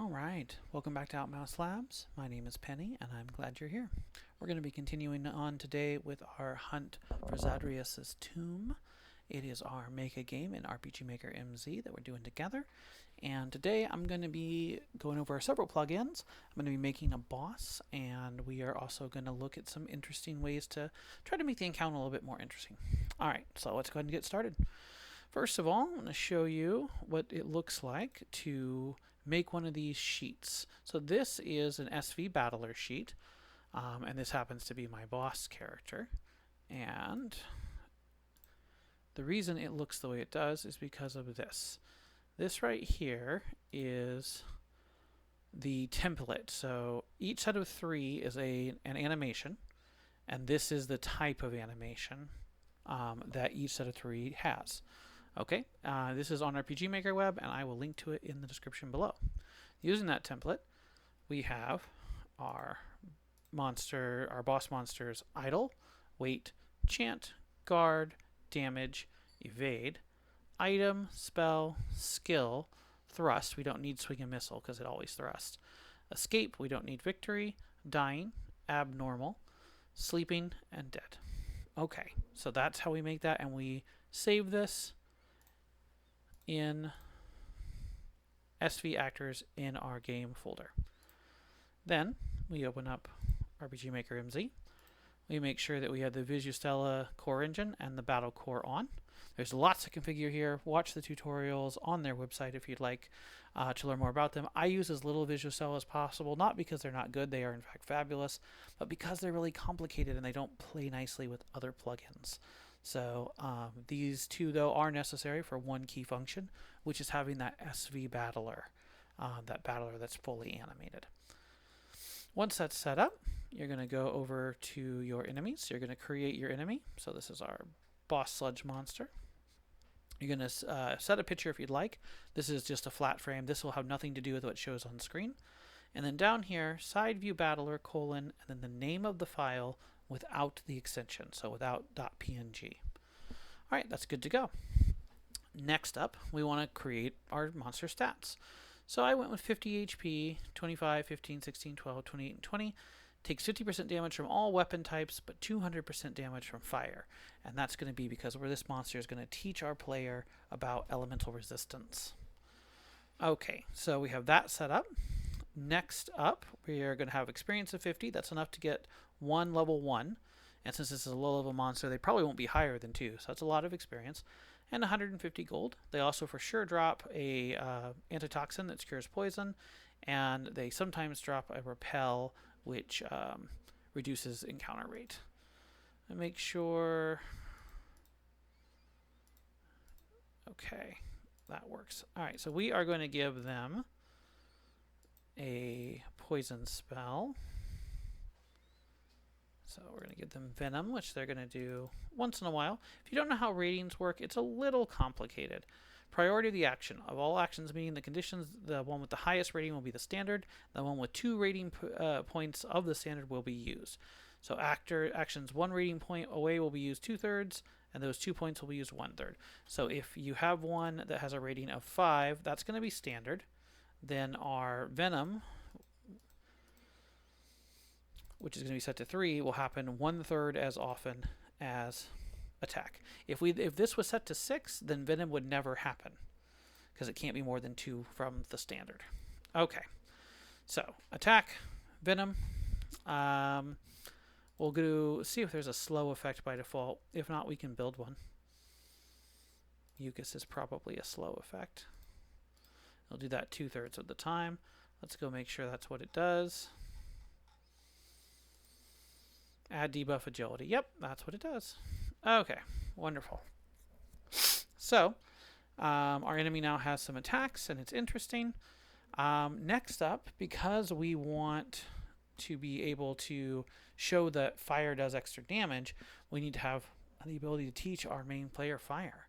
All right, welcome back to Outmouse Labs. My name is Penny, and I'm glad you're here. We're going to be continuing on today with our hunt for Zadrius' tomb. It is our Make a Game in RPG Maker MZ that we're doing together. And today I'm going to be going over several plugins. I'm going to be making a boss, and we are also going to look at some interesting ways to try to make the encounter a little bit more interesting. All right, so let's go ahead and get started. First of all, I'm going to show you what it looks like to make one of these sheets. So this is an SV Battler sheet, and this happens to be my boss character. And the reason it looks the way it does is because of this. This right here is the template. So each set of 3 is an animation, and this is the type of animation that each set of 3 has. Okay, this is on RPG Maker Web, and I will link to it in the description below. Using that template, we have our boss monsters idle, wait, chant, guard, damage, evade, item, spell, skill, thrust. We don't need swing and missile because it always thrusts. Escape, we don't need victory, dying, abnormal, sleeping, and dead. Okay, so that's how we make that, and we save this in SV Actors in our game folder. Then we open up RPG Maker MZ. We make sure that we have the VisuStella core engine and the battle core on. There's lots to configure here. Watch the tutorials on their website if you'd like to learn more about them. I use as little VisuStella as possible, not because they're not good, they are in fact fabulous, but because they're really complicated and they don't play nicely with other plugins. So these two, though, are necessary for one key function, which is having that SV Battler, that battler that's fully animated. Once that's set up, you're going to go over to your enemies. You're going to create your enemy. So this is our boss sludge monster. You're going to set a picture if you'd like. This is just a flat frame. This will have nothing to do with what shows on screen. And then down here, side view battler, and then the name of the file without the extension, so without .png. All right, that's good to go. Next up, we want to create our monster stats. So I went with 50 HP, 25, 15, 16, 12, 28, and 20. Takes 50% damage from all weapon types, but 200% damage from fire. And that's going to be because this monster is going to teach our player about elemental resistance. Okay, so we have that set up. Next up, we are going to have experience of 50. That's enough to get 1 level 1. And since this is a low level monster, they probably won't be higher than 2. So that's a lot of experience. And 150 gold. They also for sure drop a antitoxin that cures poison. And they sometimes drop a repel, which reduces encounter rate. And make sure... Okay, that works. All right, so we are going to give them a poison spell. So we're going to give them Venom, which they're going to do once in a while. If you don't know how ratings work, it's a little complicated. Priority of the action. Of all actions meeting the conditions, the one with the highest rating will be the standard. The one with 2 rating points of the standard will be used. So actions 1 rating point away will be used 2/3, and those 2 points will be used 1/3. So if you have one that has a rating of 5, that's going to be standard. Then our Venom, which is going to be set to 3, will happen 1/3 as often as attack. If this was set to 6, then Venom would never happen because it can't be more than 2 from the standard. Okay, so attack, Venom. We'll go see if there's a slow effect by default. If not, we can build one. Mucus is probably a slow effect. It'll do that 2/3 of the time. Let's go make sure that's what it does. Add debuff agility. Yep, that's what it does. Okay, wonderful. So, our enemy now has some attacks, and it's interesting. Next up, because we want to be able to show that fire does extra damage, we need to have the ability to teach our main player fire.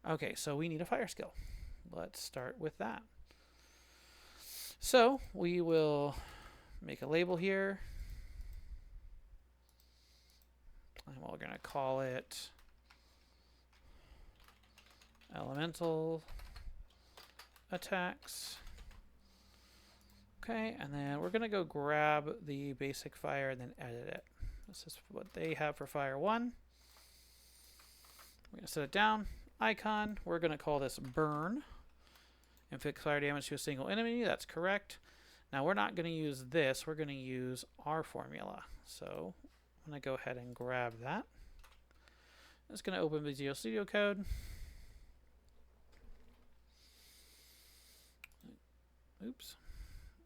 Okay, so we need a fire skill. Let's start with that. So we will make a label here. And we're going to call it Elemental Attacks. Okay, and then we're going to go grab the basic fire and then edit it. This is what they have for fire 1. We're going to set it down. Icon, we're going to call this burn. Inflict fire damage to a single enemy. That's correct. Now we're not going to use this. We're going to use our formula. So I'm going to go ahead and grab that. I'm just going to open Visual Studio Code. Oops.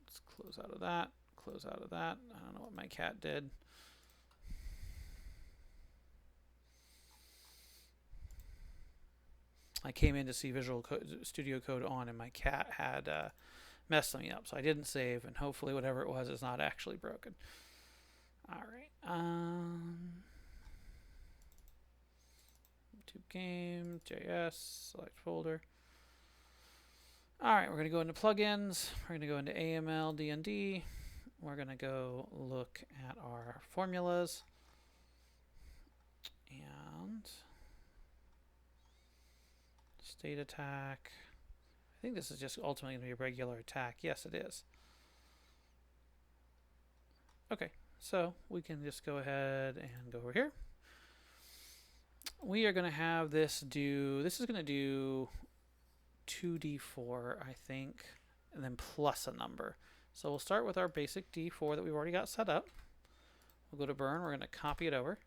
Let's close out of that. Close out of that. I don't know what my cat did. I came in to see Visual Studio Code on, and my cat had messed me up. So I didn't save, and hopefully whatever it was is not actually broken. All right. YouTube game, JS, select folder. All right, we're going to go into plugins. We're going to go into AML, D&D. We're going to go look at our formulas. And state attack. I think this is just ultimately going to be a regular attack. Yes, it is. Okay, so we can just go ahead and go over here. We are going to have this do, this is going to do 2d4, I think, and then plus a number. So we'll start with our basic d4 that we've already got set up. We'll go to burn. We're going to copy it over.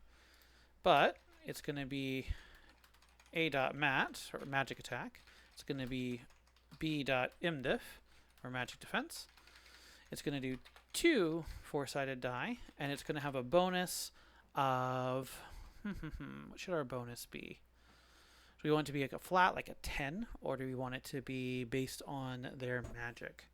But it's going to be a.mat, or magic attack. It's going to be b.imdiff, or magic defense. It's going to do 2 4-sided die, and it's going to have a bonus of... what should our bonus be? Do we want it to be like a flat, like a 10, or do we want it to be based on their magic?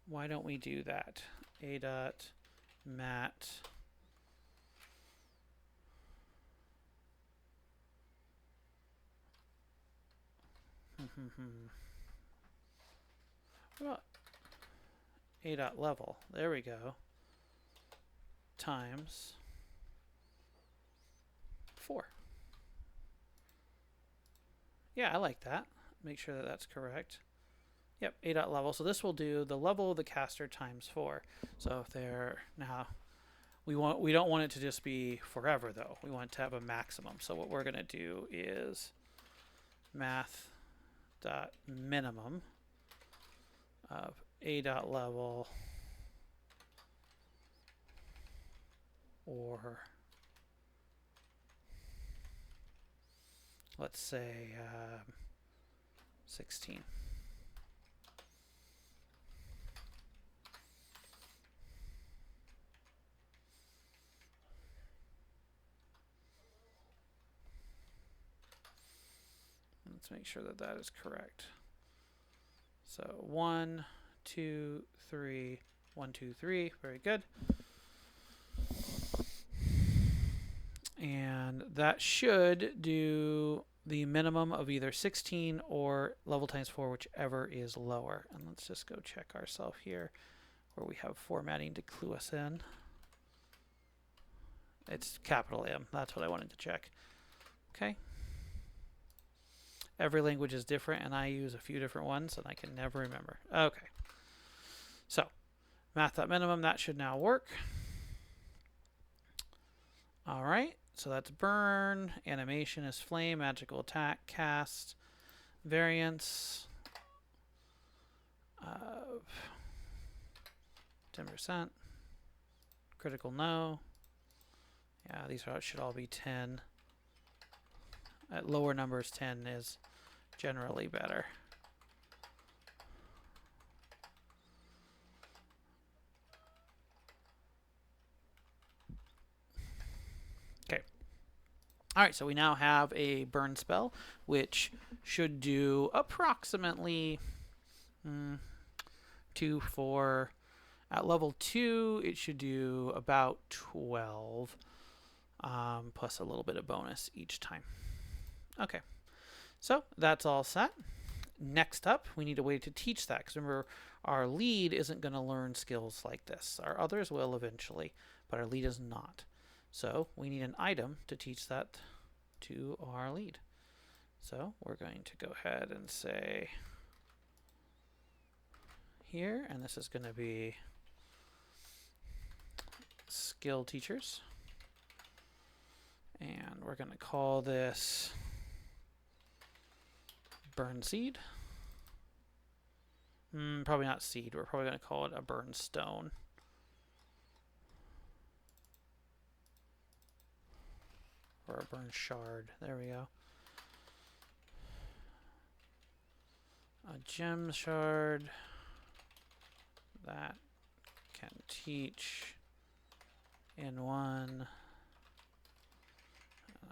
Why don't we do that? A.mat. What about A.level? There we go. Times 4. Yeah, I like that. Make sure that that's correct. Yep, A.level. So this will do the level of the caster times 4. So if they're now, we don't want it to just be forever though. We want it to have a maximum. So what we're gonna do is math.minimum of A.level or let's say 16. Let's make sure that that is correct. So 1, 2, 3, 1, 2, 3. Very good. And that should do the minimum of either 16 or level times 4, whichever is lower. And let's just go check ourselves here where we have formatting to clue us in. It's capital M. That's what I wanted to check. Okay. Every language is different, and I use a few different ones, and I can never remember. Okay. So, math.minimum, that should now work. All right. So that's burn, animation is flame, magical attack, cast, variance of 10%, critical no. Yeah, these should all be 10. At lower numbers, 10 is generally better. All right, so we now have a burn spell, which should do approximately 2, 4. At level 2, it should do about 12, plus a little bit of bonus each time. Okay, so that's all set. Next up, we need a way to teach that, because remember, our lead isn't going to learn skills like this. Our others will eventually, but our lead is not. So we need an item to teach that to our lead. So we're going to go ahead and say here, and this is going to be skill teachers. And we're going to call this burn seed. Probably not seed. We're probably going to call it a burn stone. Or a burn shard. There we go. A gem shard that can teach in one.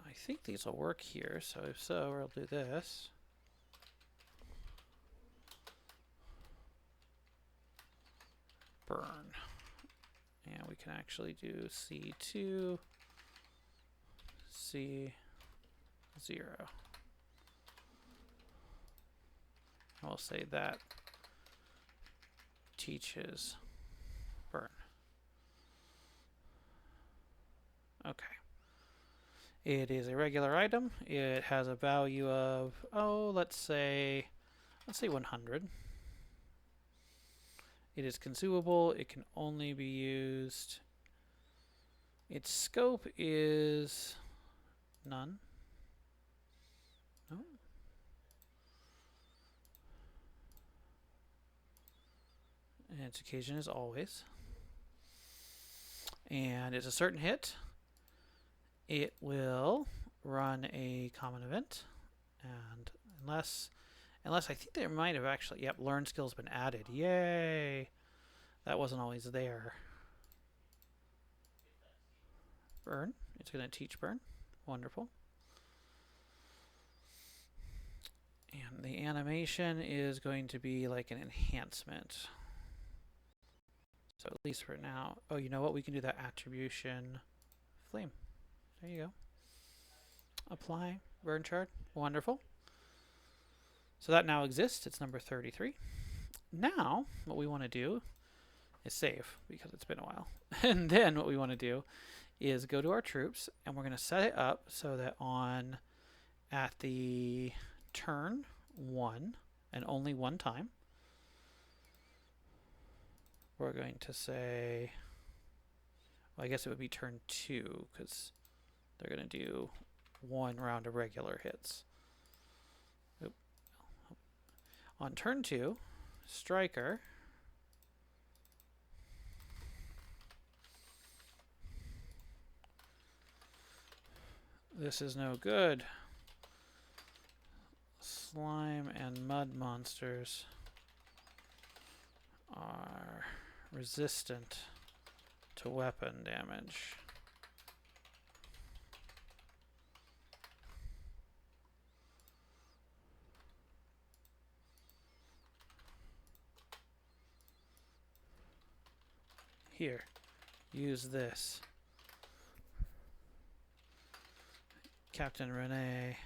I think these will work here, so if so, we'll do this. Burn. And we can actually do C2, C0. We'll say that teaches burn. Okay. It is a regular item. It has a value of, let's say 100. It is consumable. It can only be used. Its scope is none. No. And its occasion is always. And it's a certain hit. It will run a common event, and unless I think there might have actually, yep, learn skill's been added. Yay! That wasn't always there. Burn. It's going to teach burn. Wonderful. And the animation is going to be like an enhancement. So at least for now. Oh, you know what? We can do that attribution flame. There you go. Apply burn shard. Wonderful. So that now exists. It's number 33. Now, what we want to do is save, because it's been a while. And then what we want to do is go to our troops, and we're going to set it up so that at the turn 1, and only one time, we're going to say, well, I guess it would be turn 2, because they're going to do 1 round of regular hits. Oop. On turn 2, striker this is no good. Slime and mud monsters are resistant to weapon damage. Here, use this. Captain Renee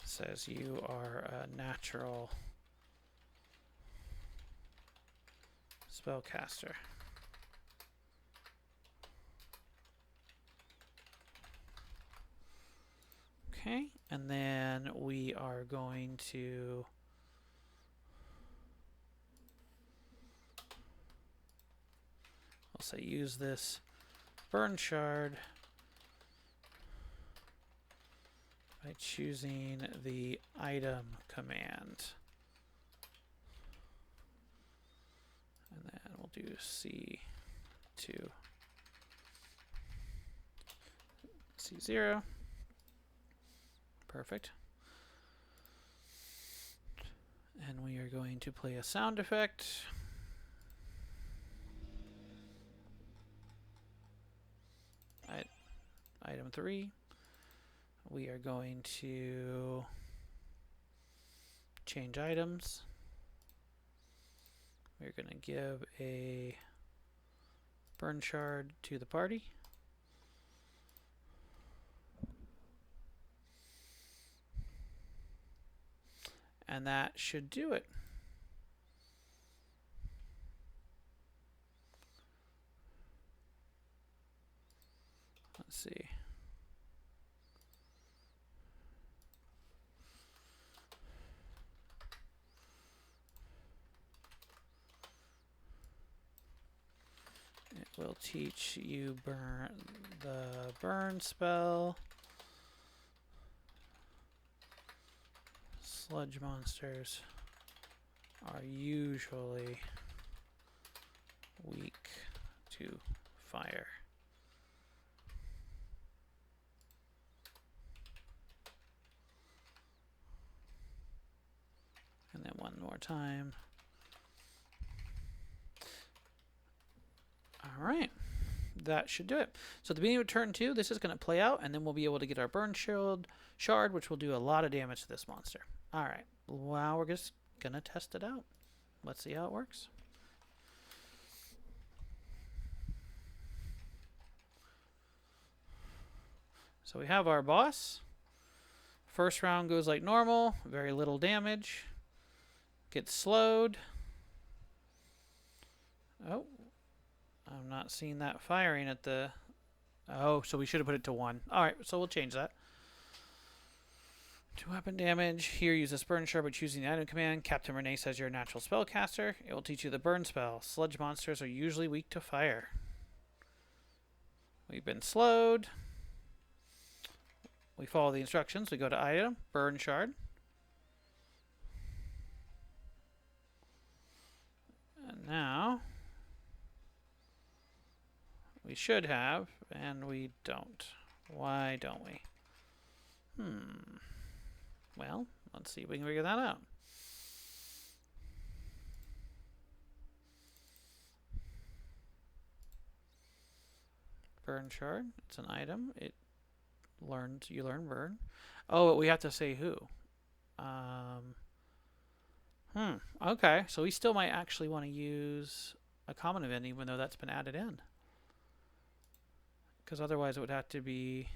says you are a natural spellcaster. Okay, and then we are going to say use this burn shard by choosing the item command. And then we'll do C2, C0. Perfect. And we are going to play a sound effect. Item 3. We are going to change items. We're going to give a burn shard to the party. And that should do it. Let's see. teach you the burn spell. Sludge monsters are usually weak to fire. And then one more time. All right, that should do it. So at the beginning of turn 2, this is going to play out, and then we'll be able to get our burn shard, which will do a lot of damage to this monster. All right, well, we're just going to test it out. Let's see how it works. So we have our boss. First round goes like normal, very little damage. Gets slowed. Oh, I'm not seeing that firing at the... Oh, so we should have put it to 1. Alright, so we'll change that. 2 weapon damage. Here, use this burn shard by choosing the item command. Captain Renee says you're a natural spellcaster. It will teach you the burn spell. Sludge monsters are usually weak to fire. We've been slowed. We follow the instructions. We go to item, burn shard. And now we should have, and we don't. Why don't we? Well, let's see if we can figure that out. Burn shard. It's an item. It learns. You learn burn. Oh, we have to say who. Okay, so we still might actually want to use a common event even though that's been added in. Because otherwise it would have to be...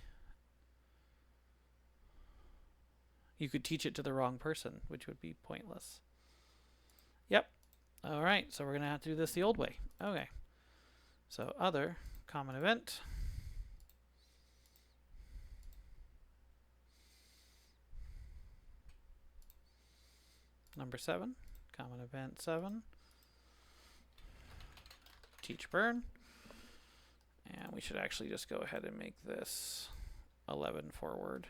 You could teach it to the wrong person, which would be pointless. Yep. Alright, so we're going to have to do this the old way. Okay. So other common event. Number 7, common event 7, teach burn, and we should actually just go ahead and make this 11 forward,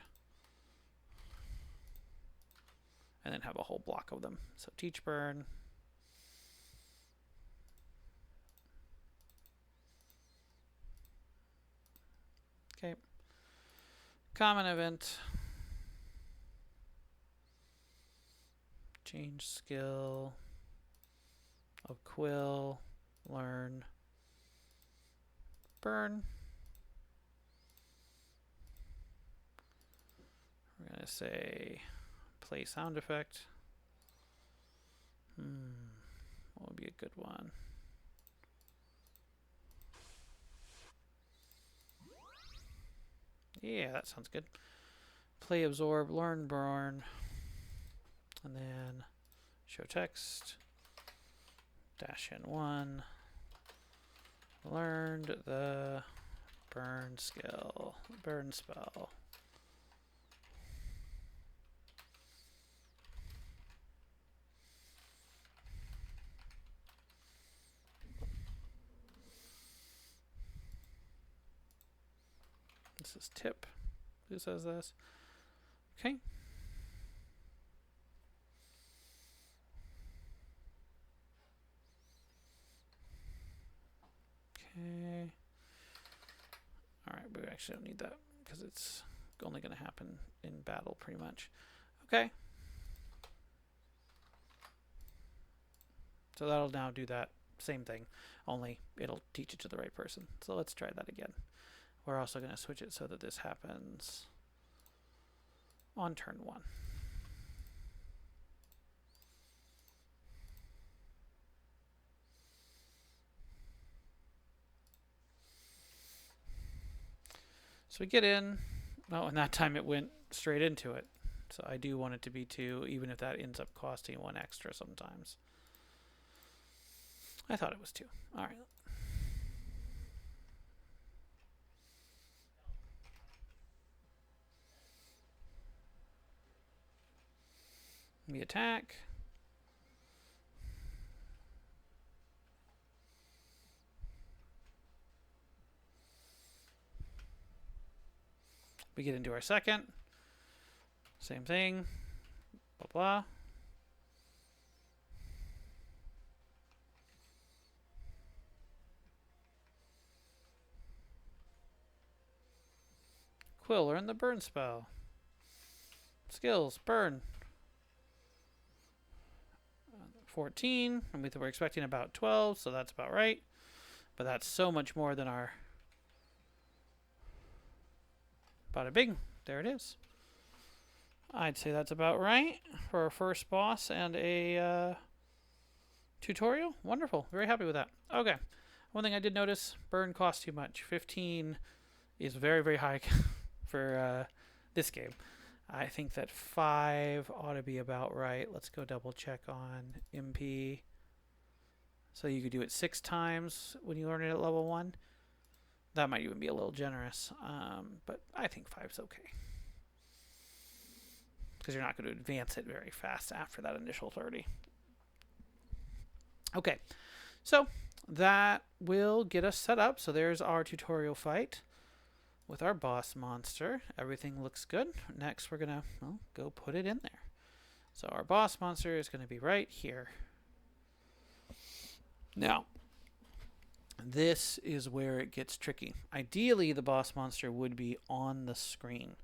and then have a whole block of them. So teach burn, okay, common event. Change skill of quill, learn, burn. We're going to say play sound effect. What would be a good one? Yeah, that sounds good. Play absorb, learn burn. And then show text, dash in 1, learned the burn skill, burn spell. This is tip. Who says this? Okay. Okay. Alright, but we actually don't need that because it's only going to happen in battle pretty much. Okay. So that'll now do that same thing, only it'll teach it to the right person. So let's try that again. We're also going to switch it so that this happens on turn 1. So we get in. Oh, and that time it went straight into it. So I do want it to be 2, even if that ends up costing 1 extra sometimes. I thought it was 2. All right. We attack. We get into our second. Same thing. Blah, blah. Quill, learn the burn spell. Skills, burn. 14, and we're expecting about 12, so that's about right. But that's so much more than our... Bada bing. There it is. I'd say that's about right for our first boss and a tutorial. Wonderful. Very happy with that. Okay. One thing I did notice, burn costs too much. 15 is very, very high for this game. I think that 5 ought to be about right. Let's go double check on MP. So you could do it 6 times when you learn it at level 1. That might even be a little generous, but I think 5's okay. Because you're not going to advance it very fast after that initial 30. Okay, so that will get us set up. So there's our tutorial fight with our boss monster. Everything looks good. Next, we're going to go put it in there. So our boss monster is going to be right here. Now, this is where it gets tricky. Ideally, the boss monster would be on the screen,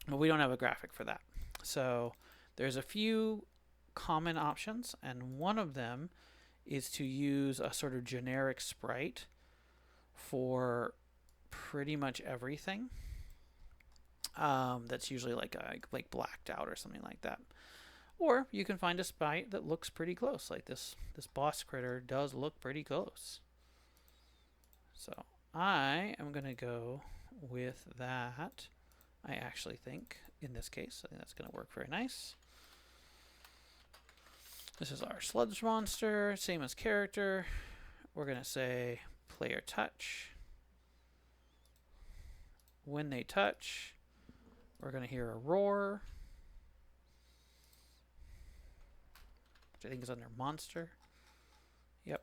but we don't have a graphic for that. So there's a few common options, and one of them is to use a sort of generic sprite for pretty much everything. That's usually like blacked out or something like that. Or you can find a sprite that looks pretty close, like this boss critter does look pretty close. So I am going to go with that. I actually think, in this case, I think that's going to work very nice. This is our sludge monster, same as character. We're going to say player touch. When they touch, we're going to hear a roar, which I think is under monster. Yep.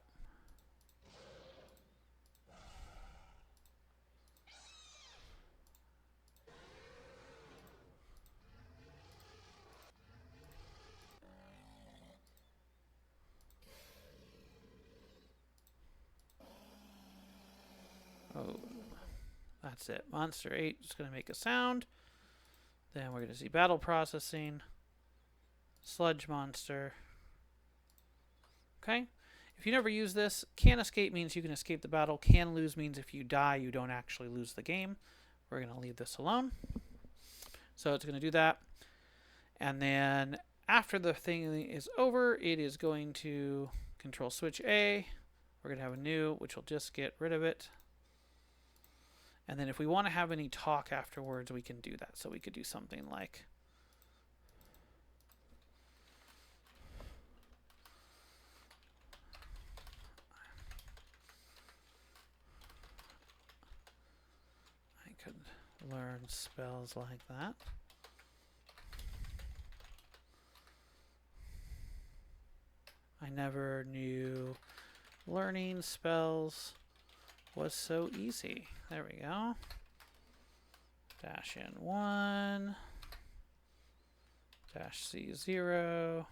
Oh, that's it. Monster 8 is going to make a sound. Then we're going to see battle processing. Sludge monster. Okay. If you never use this, can escape means you can escape the battle. Can lose means if you die, you don't actually lose the game. We're going to leave this alone. So it's going to do that. And then after the thing is over, it is going to control switch A. We're going to have a new, which will just get rid of it. And then if we want to have any talk afterwards, we can do that. So we could do something like... I could learn spells like that. I never knew learning spells was so easy. There we go. Dash in 1. Dash C0.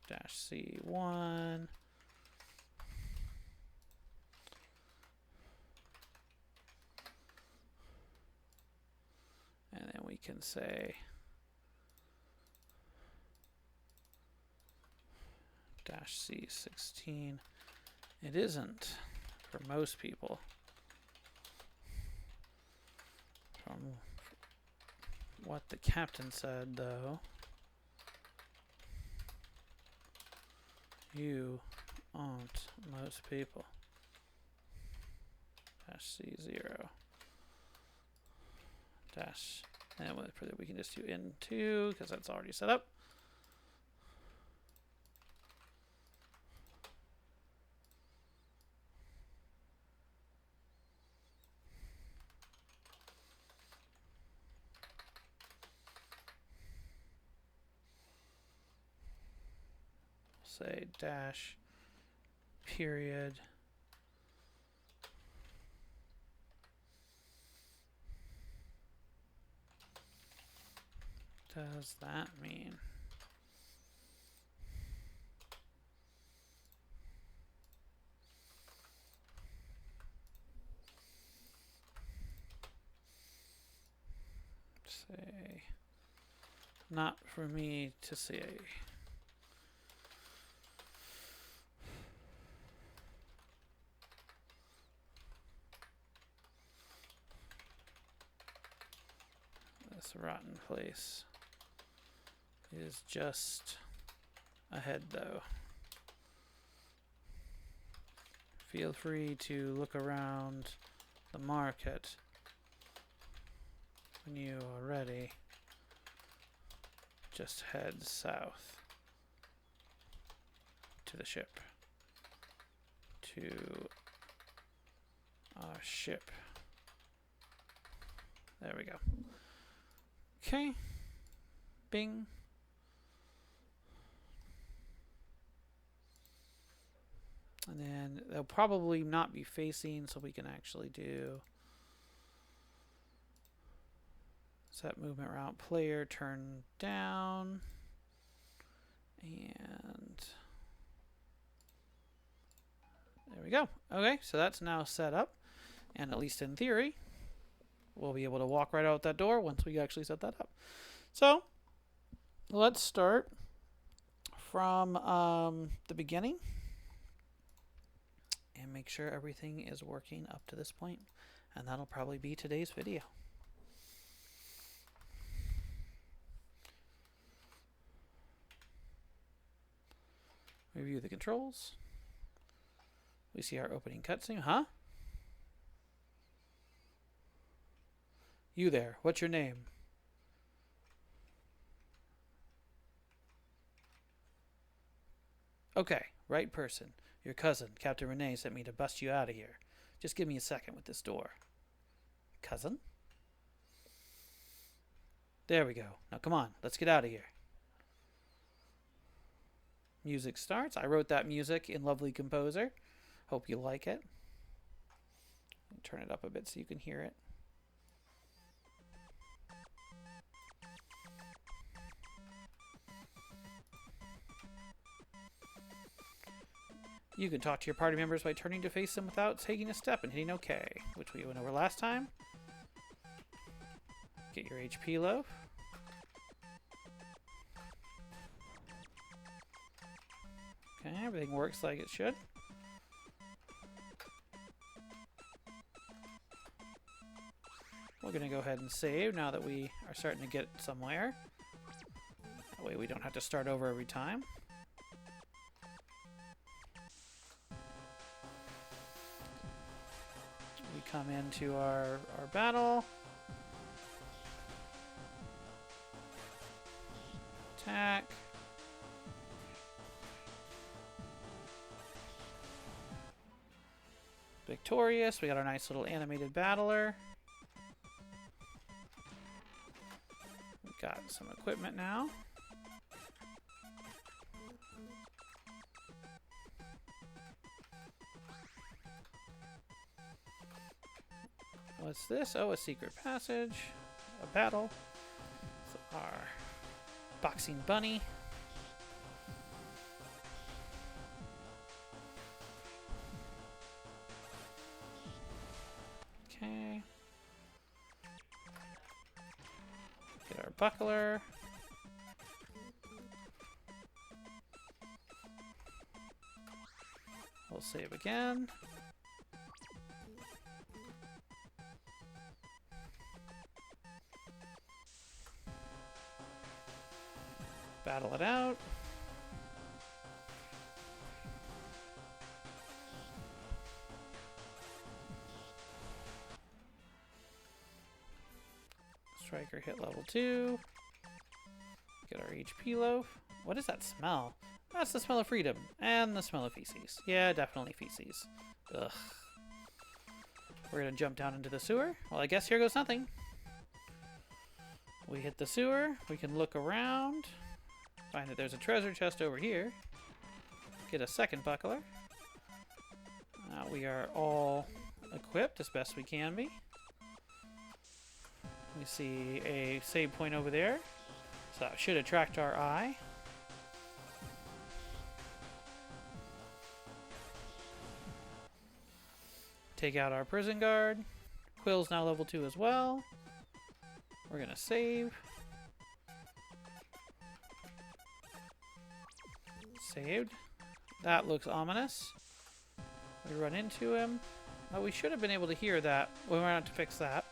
Dash C1. And then we can say dash C16. It isn't for most people. From what the captain said, though, you aren't most people. Dash C0. Dash, and we can just do N2 because that's already set up. Say dash period does that mean? Say, not for me to say. This rotten place is just ahead, though. Feel free to look around the market when you are ready. Just head south to the ship. To our ship. There we go. Okay. Bing. And then they'll probably not be facing, so we can actually do set movement route player, turn down, and there we go. Okay, so that's now set up, and at least in theory, we'll be able to walk right out that door once we actually set that up. So let's start from the beginning and make sure everything is working up to this point, and that'll probably be today's video. Review the controls. We see our opening cutscene. Huh? You there, what's your name? Okay, right person. Your cousin, Captain Renee, sent me to bust you out of here. Just give me a second with this door. Cousin? There we go. Now come on, let's get out of here. Music starts. I wrote that music in Lovely Composer. Hope you like it. Turn it up a bit so you can hear it. You can talk to your party members by turning to face them without taking a step and hitting OK, which we went over last time. Get your HP low. Okay, everything works like it should. We're going to go ahead and save now that we are starting to get somewhere. That way we don't have to start over every time. We come into our battle. Attack. Victorious. We got our nice little animated battler. We got some equipment now. What's this? Oh, a secret passage. A battle. So our boxing bunny. Okay. Get our buckler. We'll save again. Battle it out. Striker hit level 2. Get our HP loaf. What is that smell? That's the smell of freedom. And the smell of feces. Yeah, definitely feces. Ugh. We're gonna jump down into the sewer. Well, I guess here goes nothing. We hit the sewer. We can look around. Find that there's a treasure chest over here. Get a second buckler. Now we are all equipped as best we can be. We see a save point over there. So that should attract our eye. Take out our prison guard. Quill's now level 2 as well. We're going to save. Saved. That looks ominous. We run into him. Oh, we should have been able to hear that. We went out to fix that.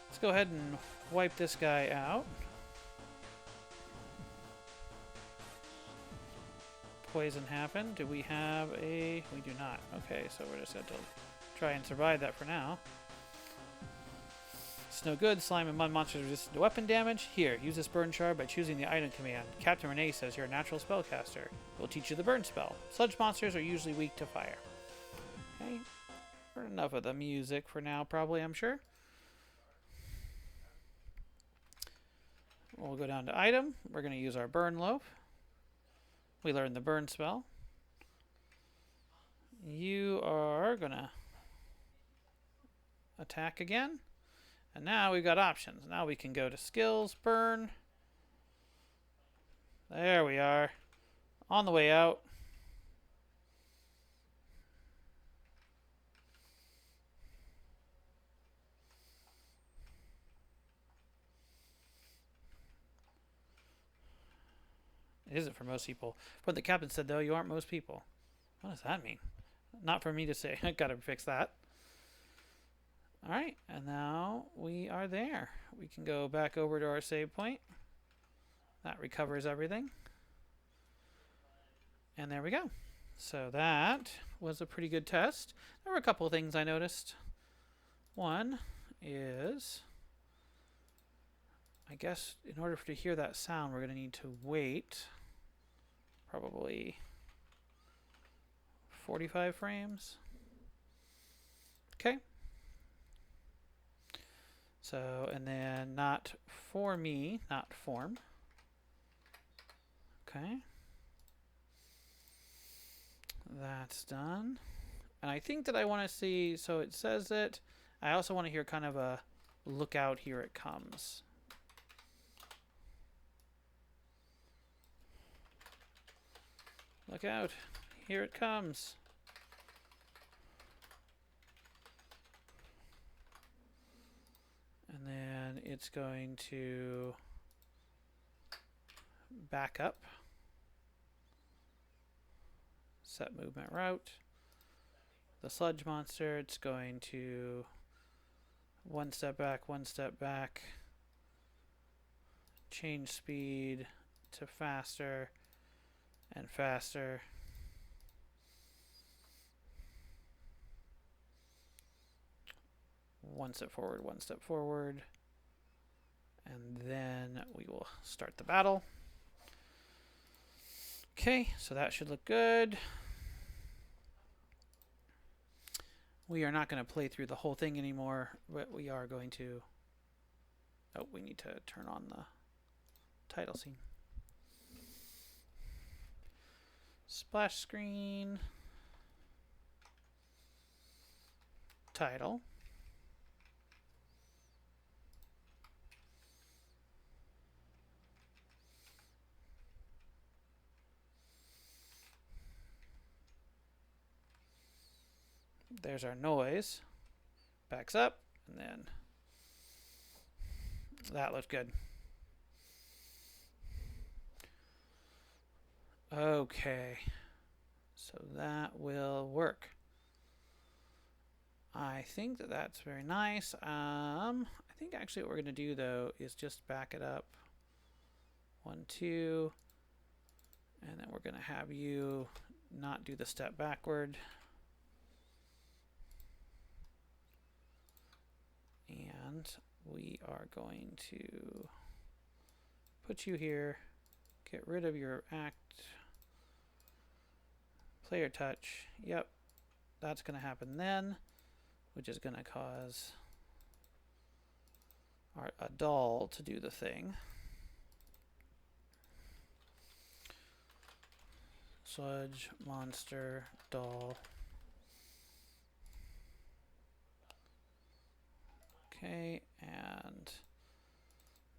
Let's go ahead and wipe this guy out. Poison happened. Do we have a... We do not. Okay, so we're just going to try and survive that for now. It's no good. Slime and mud monsters resistant to weapon damage. Here, use this burn shard by choosing the item command. Captain Renee says you're a natural spellcaster. We'll teach you the burn spell. Sludge monsters are usually weak to fire. Okay. Enough of the music for now, probably, I'm sure. We'll go down to item. We're going to use our burn loaf. We learned the burn spell. You are going to attack again. And now we've got options. Now we can go to skills, burn. There we are. On the way out. It isn't for most people. What the captain said, though, you aren't most people. What does that mean? Not for me to say. I gotta fix that. Alright, and now we are there. We can go back over to our save point. That recovers everything. And there we go. So that was a pretty good test. There were a couple of things I noticed. One is... I guess in order to hear that sound, we're going to need to wait probably 45 frames. Okay. So, and then not for me, not form. Okay. That's done. And I think that I want to see, so it says it. I also want to hear kind of a look out, here it comes. Look out. Here it comes. And then it's going to back up. Set movement route. The sludge monster, it's going to one step back. Change speed to faster. And faster. One step forward. And then we will start the battle. Okay, so that should look good. We are not going to play through the whole thing anymore, but we are going to... Oh, we need to turn on the title scene. Splash screen, title, there's our noise, backs up, and then that looks good. Okay, so that will work. I think that that's very nice. I think actually what we're going to do, though, is just back it up. 1, 2, and then we're going to have you not do the step backward. And we are going to put you here, get rid of your act. Player touch. Yep. That's going to happen then, which is going to cause a doll to do the thing. Sludge, monster, doll. Okay, and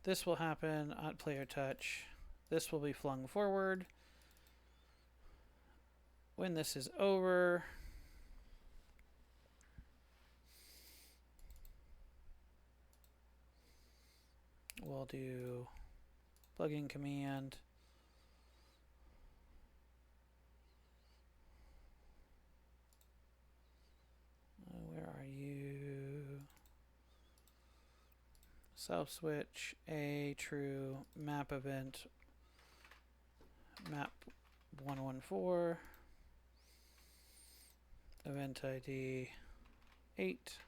This will happen at player touch. This will be flung forward. When this is over, we'll do plugin command. Where are you? Self switch, a true, map event, map 114, event ID 8.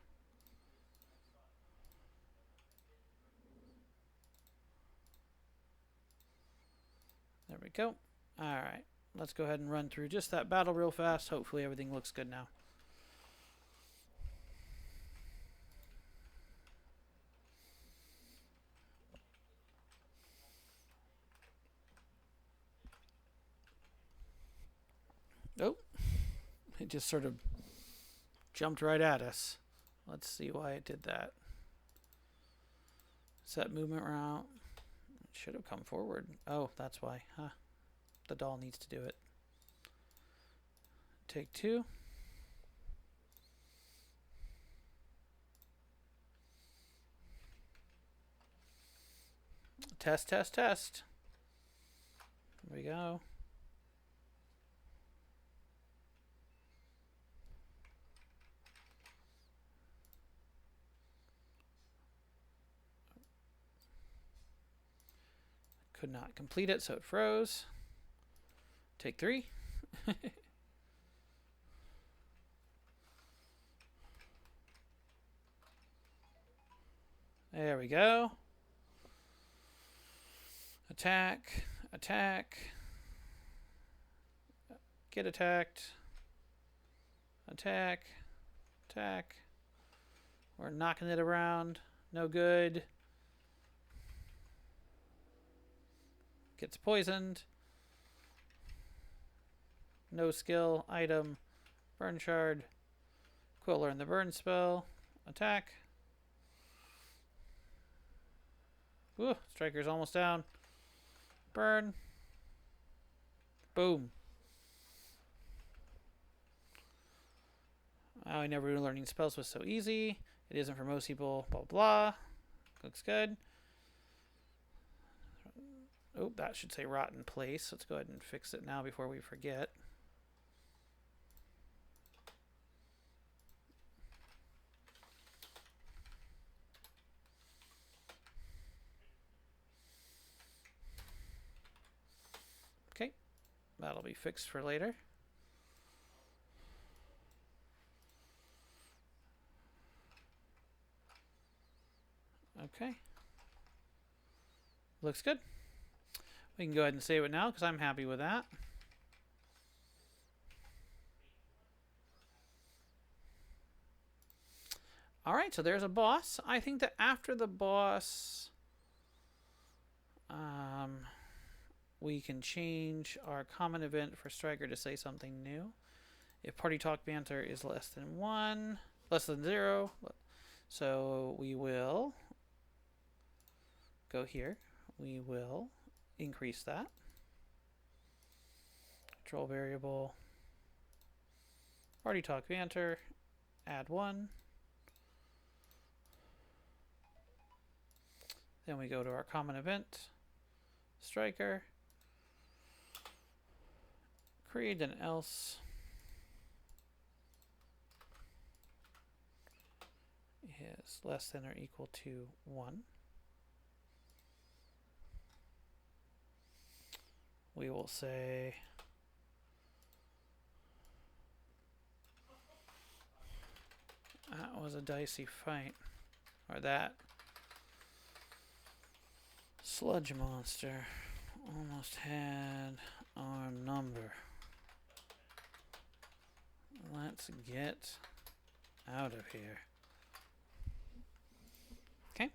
There we go. All right, let's go ahead and run through just that battle real fast. Hopefully everything looks good now. Oh, it just sort of jumped right at us. Let's see why it did that. Set movement route. It should have come forward. Oh, that's why. Huh. The doll needs to do it. Take 2. Test, test, test. Here we go. Could not complete it, so it froze. Take 3. There we go. Attack, attack. Get attacked. Attack, attack. We're knocking it around. No good. Gets poisoned. No skill. Item. Burn shard. Quill learn the burn spell. Attack. Ooh, Striker's almost down. Burn. Boom. I never knew learning spells was so easy. It isn't for most people. Blah, blah. Looks good. Oh, that should say rotten place. Let's go ahead and fix it now before we forget. Okay, that'll be fixed for later. Okay. Looks good. We can go ahead and save it now because I'm happy with that. All right, so there's a boss. I think that after the boss, we can change our common event for Striker to say something new. If party talk banter is less than 1, less than 0, so we will go here. We will increase that. Control variable. Party talk banter. Add 1. Then we go to our common event. Striker. Create an else. Is less than or equal to 1. We will say that was a dicey fight, or that sludge monster almost had our number. Let's get out of here. Okay.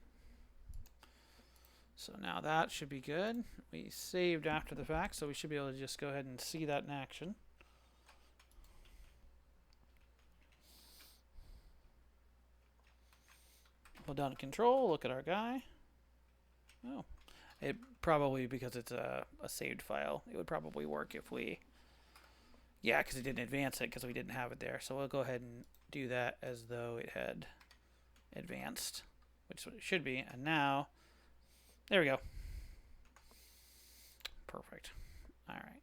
So now that should be good. We saved after the fact, so we should be able to just go ahead and see that in action. Hold down to control, look at our guy. Oh, it probably, because it's a saved file, it would probably work if we, yeah, because it didn't advance it because we didn't have it there. So we'll go ahead and do that as though it had advanced, which is what it should be. And now, there we go. Perfect. All right.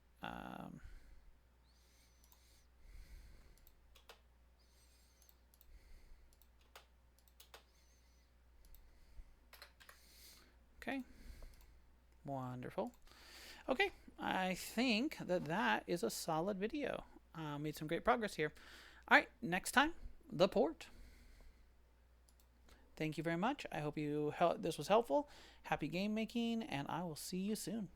Okay. Wonderful. Okay. I think that that is a solid video. Made some great progress here. All right. Next time, the port. Thank you very much. I hope this was helpful. Happy game making, and I will see you soon.